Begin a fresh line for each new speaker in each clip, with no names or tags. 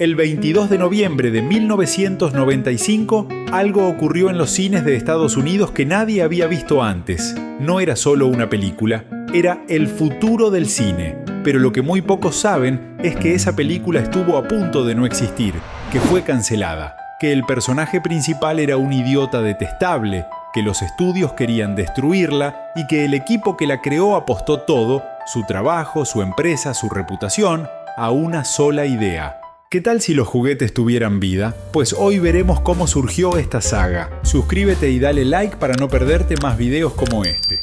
El 22 de noviembre de 1995, algo ocurrió en los cines de Estados Unidos que nadie había visto antes. No era solo una película, era el futuro del cine. Pero lo que muy pocos saben es que esa película estuvo a punto de no existir, que fue cancelada, que el personaje principal era un idiota detestable, que los estudios querían destruirla y que el equipo que la creó apostó todo, su trabajo, su empresa, su reputación, a una sola idea. ¿Qué tal si los juguetes tuvieran vida? Pues hoy veremos cómo surgió esta saga. Suscríbete y dale like para no perderte más videos como este.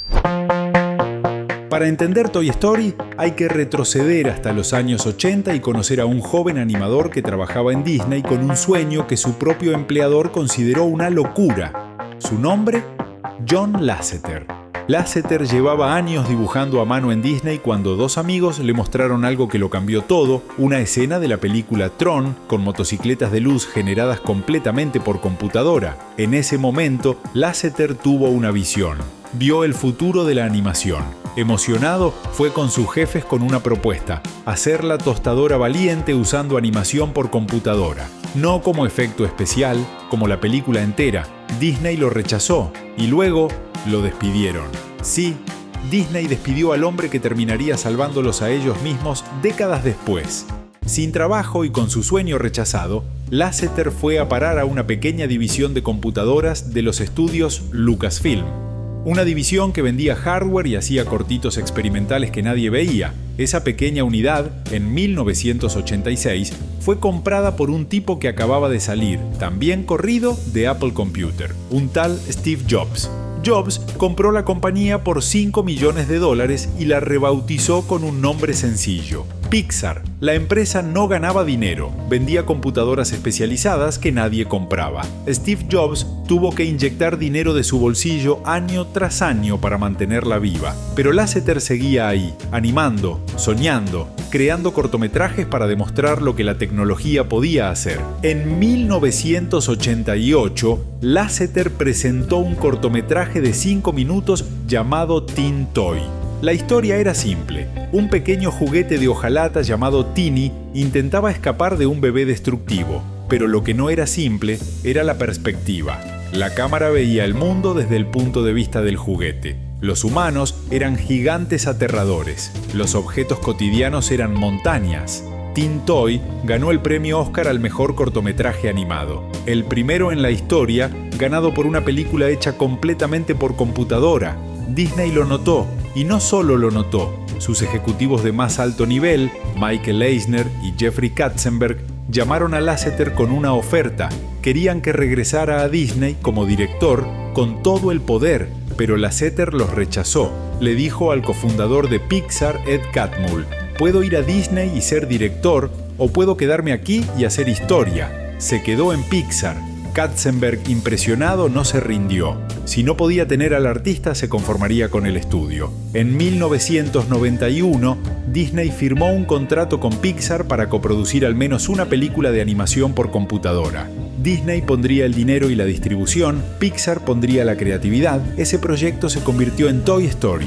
Para entender Toy Story hay que retroceder hasta los años 80 y conocer a un joven animador que trabajaba en Disney con un sueño que su propio empleador consideró una locura. Su nombre, John Lasseter. Lasseter llevaba años dibujando a mano en Disney cuando dos amigos le mostraron algo que lo cambió todo, una escena de la película Tron con motocicletas de luz generadas completamente por computadora. En ese momento, Lasseter tuvo una visión. Vio el futuro de la animación. Emocionado, fue con sus jefes con una propuesta: hacer la tostadora valiente usando animación por computadora. No como efecto especial, como la película entera. Disney lo rechazó y luego lo despidieron. Sí, Disney despidió al hombre que terminaría salvándolos a ellos mismos décadas después. Sin trabajo y con su sueño rechazado, Lasseter fue a parar a una pequeña división de computadoras de los estudios Lucasfilm. Una división que vendía hardware y hacía cortitos experimentales que nadie veía. Esa pequeña unidad, en 1986, fue comprada por un tipo que acababa de salir, también corrido, de Apple Computer, un tal Steve Jobs. Jobs compró la compañía por $5 millones y la rebautizó con un nombre sencillo: Pixar. La empresa no ganaba dinero, vendía computadoras especializadas que nadie compraba. Steve Jobs tuvo que inyectar dinero de su bolsillo año tras año para mantenerla viva. Pero Lasseter seguía ahí, animando, soñando, creando cortometrajes para demostrar lo que la tecnología podía hacer. En 1988, Lasseter presentó un cortometraje de 5 minutos llamado Teen Toy. La historia era simple. Un pequeño juguete de hojalata llamado Teeny intentaba escapar de un bebé destructivo. Pero lo que no era simple era la perspectiva. La cámara veía el mundo desde el punto de vista del juguete. Los humanos eran gigantes aterradores. Los objetos cotidianos eran montañas. Teen Toy ganó el premio Oscar al mejor cortometraje animado. El primero en la historia, ganado por una película hecha completamente por computadora. Disney lo notó. Y no solo lo notó, sus ejecutivos de más alto nivel, Michael Eisner y Jeffrey Katzenberg, llamaron a Lasseter con una oferta. Querían que regresara a Disney como director con todo el poder, pero Lasseter los rechazó. Le dijo al cofundador de Pixar, Ed Catmull: «Puedo ir a Disney y ser director, o puedo quedarme aquí y hacer historia». Se quedó en Pixar. Katzenberg, impresionado, no se rindió. Si no podía tener al artista, se conformaría con el estudio. En 1991, Disney firmó un contrato con Pixar para coproducir al menos una película de animación por computadora. Disney pondría el dinero y la distribución, Pixar pondría la creatividad. Ese proyecto se convirtió en Toy Story.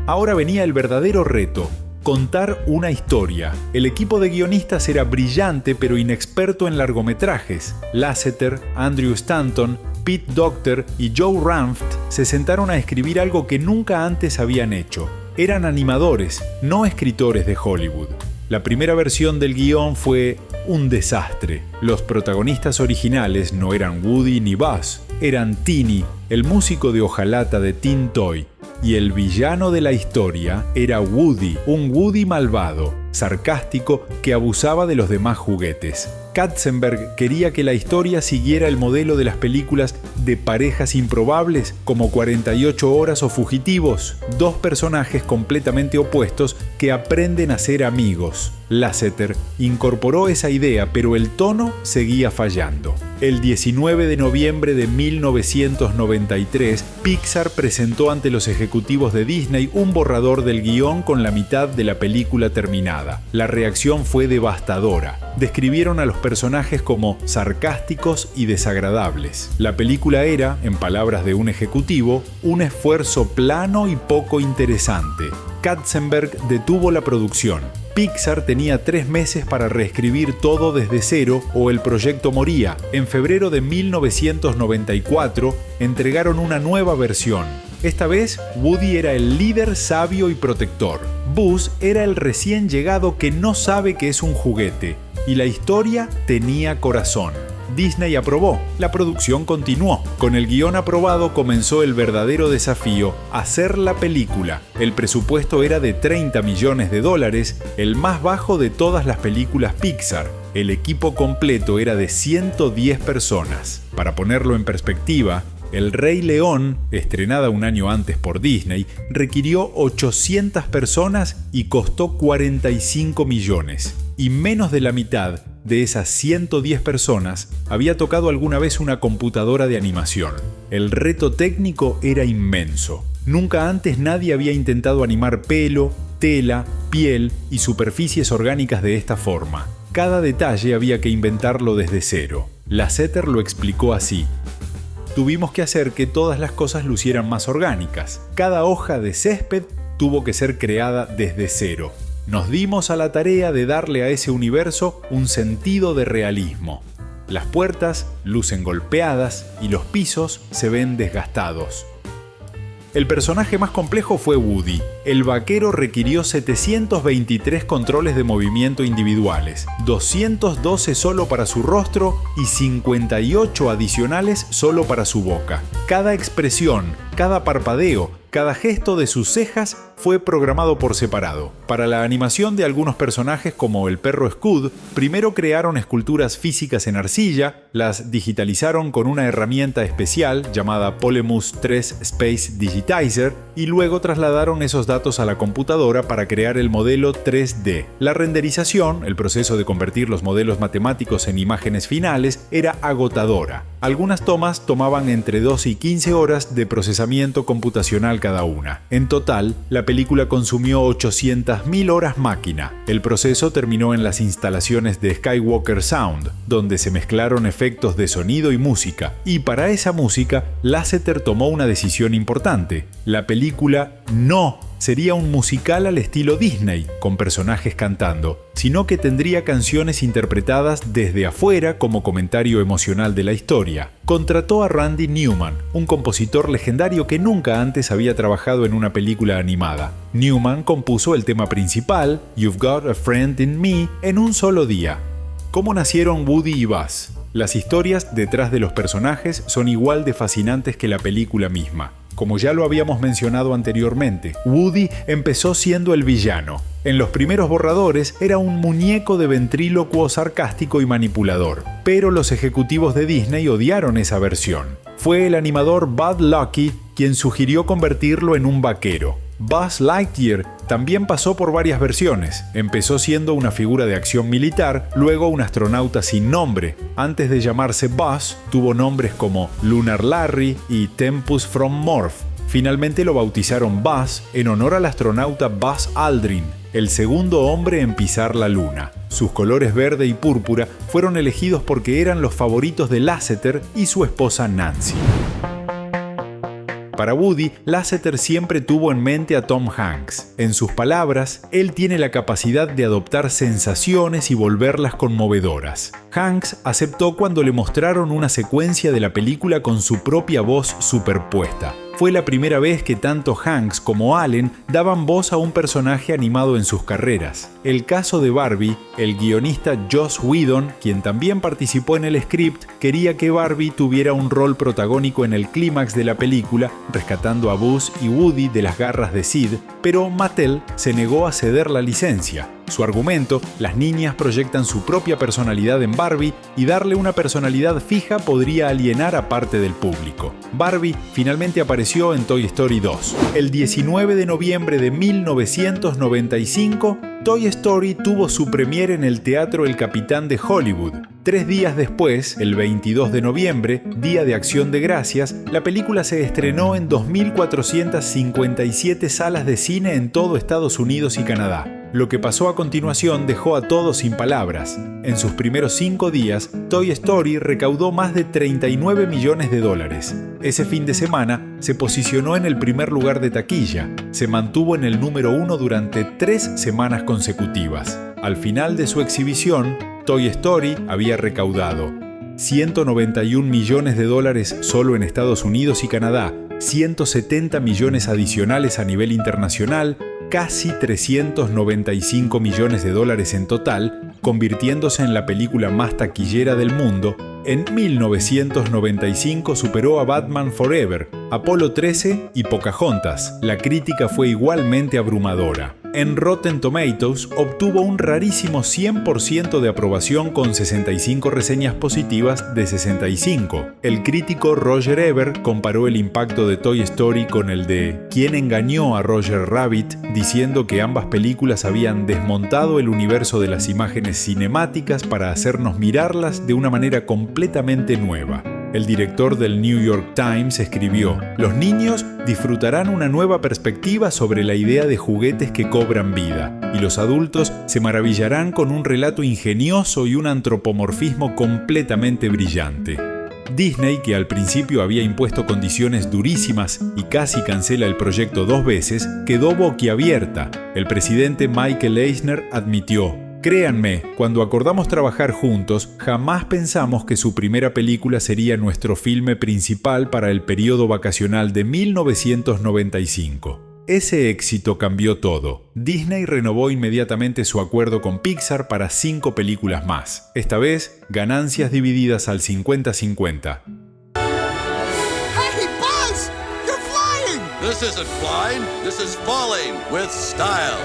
Ahora venía el verdadero reto: contar una historia. El equipo de guionistas era brillante pero inexperto en largometrajes. Lasseter, Andrew Stanton, Pete Docter y Joe Ranft se sentaron a escribir algo que nunca antes habían hecho. Eran animadores, no escritores de Hollywood. La primera versión del guión fue un desastre. Los protagonistas originales no eran Woody ni Buzz, eran Teeny, el músico de hojalata de Teen Toy. Y el villano de la historia era Woody, un Woody malvado, sarcástico, que abusaba de los demás juguetes. Katzenberg quería que la historia siguiera el modelo de las películas de parejas improbables como 48 horas o Fugitivos, dos personajes completamente opuestos que aprenden a ser amigos. Lasseter incorporó esa idea, pero el tono seguía fallando. El 19 de noviembre de 1993, Pixar presentó ante los ejecutivos de Disney un borrador del guión con la mitad de la película terminada. La reacción fue devastadora. Describieron a los personajes como sarcásticos y desagradables. La película era, en palabras de un ejecutivo, un esfuerzo plano y poco interesante. Katzenberg detuvo la producción. Pixar tenía 3 meses para reescribir todo desde cero o el proyecto moría. En febrero de 1994 entregaron una nueva versión. Esta vez, Woody era el líder sabio y protector. Buzz era el recién llegado que no sabe que es un juguete. Y la historia tenía corazón. Disney aprobó, la producción continuó. Con el guión aprobado comenzó el verdadero desafío, hacer la película. El presupuesto era de $30 millones, el más bajo de todas las películas Pixar. El equipo completo era de 110 personas. Para ponerlo en perspectiva, El Rey León, estrenada un año antes por Disney, requirió 800 personas y costó 45 millones. Y menos de la mitad de esas 110 personas había tocado alguna vez una computadora de animación. El reto técnico era inmenso. Nunca antes nadie había intentado animar pelo, tela, piel y superficies orgánicas de esta forma. Cada detalle había que inventarlo desde cero. Lasseter lo explicó así: tuvimos que hacer que todas las cosas lucieran más orgánicas. Cada hoja de césped tuvo que ser creada desde cero. Nos dimos a la tarea de darle a ese universo un sentido de realismo. Las puertas lucen golpeadas y los pisos se ven desgastados. El personaje más complejo fue Woody. El vaquero requirió 723 controles de movimiento individuales, 212 solo para su rostro y 58 adicionales solo para su boca. Cada expresión, cada parpadeo, cada gesto de sus cejas fue programado por separado. Para la animación de algunos personajes como el perro Scud, primero crearon esculturas físicas en arcilla, las digitalizaron con una herramienta especial llamada Polemus 3 Space Digitizer y luego trasladaron esos datos a la computadora para crear el modelo 3D. La renderización, el proceso de convertir los modelos matemáticos en imágenes finales, era agotadora. Algunas tomas tomaban entre 2 y 15 horas de procesamiento computacional cada una. En total, la película consumió 800.000 horas máquina. El proceso terminó en las instalaciones de Skywalker Sound, donde se mezclaron efectos de sonido y música. Y para esa música, Lasseter tomó una decisión importante. La película no sería un musical al estilo Disney, con personajes cantando, sino que tendría canciones interpretadas desde afuera como comentario emocional de la historia. Contrató a Randy Newman, un compositor legendario que nunca antes había trabajado en una película animada. Newman compuso el tema principal, You've Got a Friend in Me, en un solo día. ¿Cómo nacieron Woody y Buzz? Las historias detrás de los personajes son igual de fascinantes que la película misma. Como ya lo habíamos mencionado anteriormente, Woody empezó siendo el villano. En los primeros borradores era un muñeco de ventrílocuo sarcástico y manipulador, pero los ejecutivos de Disney odiaron esa versión. Fue el animador Bud Luckey quien sugirió convertirlo en un vaquero. Buzz Lightyear también pasó por varias versiones. Empezó siendo una figura de acción militar, luego un astronauta sin nombre. Antes de llamarse Buzz, tuvo nombres como Lunar Larry y Tempus from Morph. Finalmente lo bautizaron Buzz en honor al astronauta Buzz Aldrin, el segundo hombre en pisar la Luna. Sus colores verde y púrpura fueron elegidos porque eran los favoritos de Lasseter y su esposa Nancy. Para Woody, Lasseter siempre tuvo en mente a Tom Hanks. En sus palabras, él tiene la capacidad de adoptar sensaciones y volverlas conmovedoras. Hanks aceptó cuando le mostraron una secuencia de la película con su propia voz superpuesta. Fue la primera vez que tanto Hanks como Allen daban voz a un personaje animado en sus carreras. El caso de Barbie, el guionista Joss Whedon, quien también participó en el script, quería que Barbie tuviera un rol protagónico en el clímax de la película, rescatando a Buzz y Woody de las garras de Sid, pero Mattel se negó a ceder la licencia. Su argumento: las niñas proyectan su propia personalidad en Barbie y darle una personalidad fija podría alienar a parte del público. Barbie finalmente apareció en Toy Story 2. El 19 de noviembre de 1995, Toy Story tuvo su premiere en el Teatro El Capitán de Hollywood. 3 días después, el 22 de noviembre, Día de Acción de Gracias, la película se estrenó en 2.457 salas de cine en todo Estados Unidos y Canadá. Lo que pasó a continuación dejó a todos sin palabras. En sus primeros 5 días, Toy Story recaudó más de 39 millones de dólares. Ese fin de semana se posicionó en el primer lugar de taquilla. Se mantuvo en el número 1 durante 3 semanas consecutivas. Al final de su exhibición, Toy Story había recaudado 191 millones de dólares solo en Estados Unidos y Canadá, 170 millones adicionales a nivel internacional, casi 395 millones de dólares en total, convirtiéndose en la película más taquillera del mundo. En 1995 superó a Batman Forever, Apolo 13 y Pocahontas. La crítica fue igualmente abrumadora. En Rotten Tomatoes obtuvo un rarísimo 100% de aprobación con 65 reseñas positivas de 65. El crítico Roger Ebert comparó el impacto de Toy Story con el de ¿Quién engañó a Roger Rabbit?, diciendo que ambas películas habían desmontado el universo de las imágenes cinemáticas para hacernos mirarlas de una manera completamente nueva. El director del New York Times escribió: «Los niños disfrutarán una nueva perspectiva sobre la idea de juguetes que cobran vida, y los adultos se maravillarán con un relato ingenioso y un antropomorfismo completamente brillante». Disney, que al principio había impuesto condiciones durísimas y casi cancela el proyecto 2 veces, quedó boquiabierta. El presidente Michael Eisner admitió: «Créanme, cuando acordamos trabajar juntos, jamás pensamos que su primera película sería nuestro filme principal para el periodo vacacional de 1995». Ese éxito cambió todo. Disney renovó inmediatamente su acuerdo con Pixar para 5 películas más. Esta vez, ganancias divididas al 50-50.
Hey, Buzz! You're flying!
This isn't flying, this is falling with style.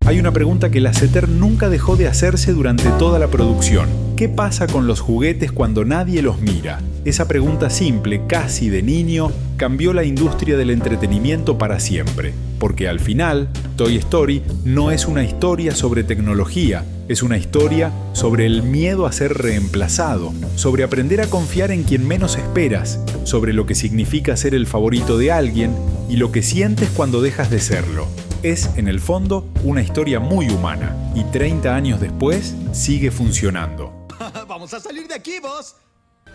Hay una pregunta que Lasseter nunca dejó de hacerse durante toda la producción. ¿Qué pasa con los juguetes cuando nadie los mira? Esa pregunta simple, casi de niño, cambió la industria del entretenimiento para siempre. Porque al final, Toy Story no es una historia sobre tecnología, es una historia sobre el miedo a ser reemplazado, sobre aprender a confiar en quien menos esperas, sobre lo que significa ser el favorito de alguien y lo que sientes cuando dejas de serlo. Es, en el fondo, una historia muy humana y 30 años después sigue funcionando.
¡Vamos a salir de aquí, Buzz!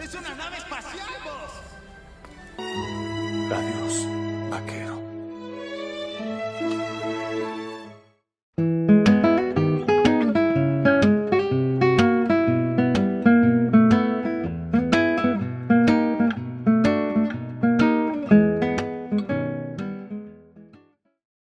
¡Es una nave espacial, Buzz!
Adiós, vaquero.